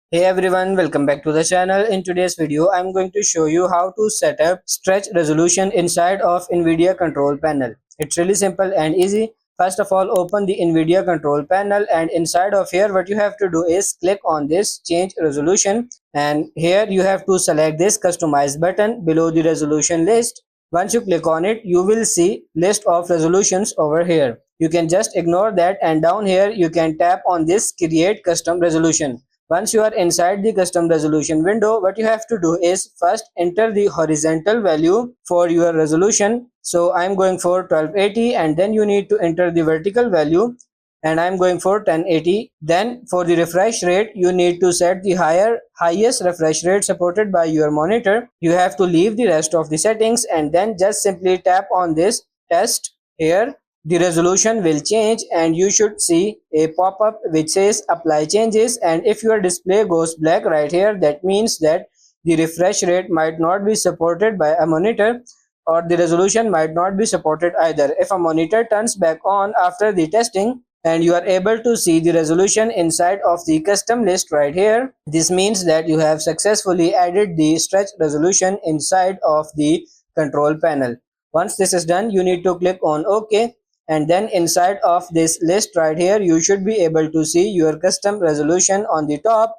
Hey everyone, welcome back to the channel. In today's video, I'm going to show you how to set up stretch resolution inside of Nvidia control panel. It's really simple and easy. First of all, open the Nvidia control panel, and inside of here what you have to do is click on this change resolution, and here you have to select this customize button below the resolution list. Once you click on it, you will see list of resolutions over here. You can just ignore that, and down here you can tap on this create custom resolution. Once you are inside the custom resolution window, what you have to do is first enter the horizontal value for your resolution. So I'm going for 1280, and then you need to enter the vertical value, and I'm going for 1080. Then for the refresh rate, you need to set the highest refresh rate supported by your monitor. You have to leave the rest of the settings and then just simply tap on this test here. The resolution will change and you should see a pop-up which says apply changes, and if your display goes black right here, that means that the refresh rate might not be supported by a monitor, or the resolution might not be supported either. If a monitor turns back on after the testing and you are able to see the resolution inside of the custom list right here, this means that you have successfully added the stretch resolution inside of the control panel. Once this is done, you need to click on OK, and then inside of this list right here you should be able to see your custom resolution on the top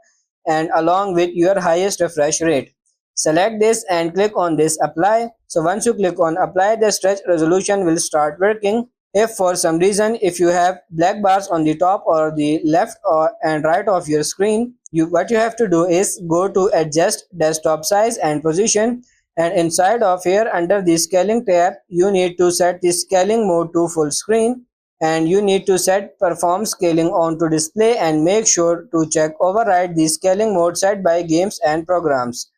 and along with your highest refresh rate. Select this and click on this apply. So once you click on apply, the stretch resolution will start working. If for some reason if you have black bars on the top or the left or and right of your screen, what you have to do is go to adjust desktop size and position, and inside of here under the scaling tab you need to set the scaling mode to full screen, and you need to set perform scaling on to display, and make sure to check override the scaling mode set by games and programs.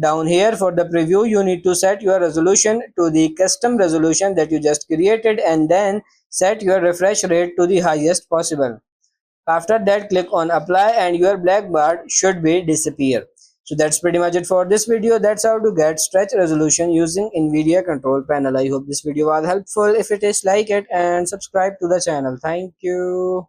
Down here for the preview, you need to set your resolution to the custom resolution that you just created, and then set your refresh rate to the highest possible. After that, click on apply and your black bar should be disappear. So that's pretty much it for this video. That's how to get stretch resolution using Nvidia control panel. I hope this video was helpful. If it is, like it and subscribe to the channel. Thank you.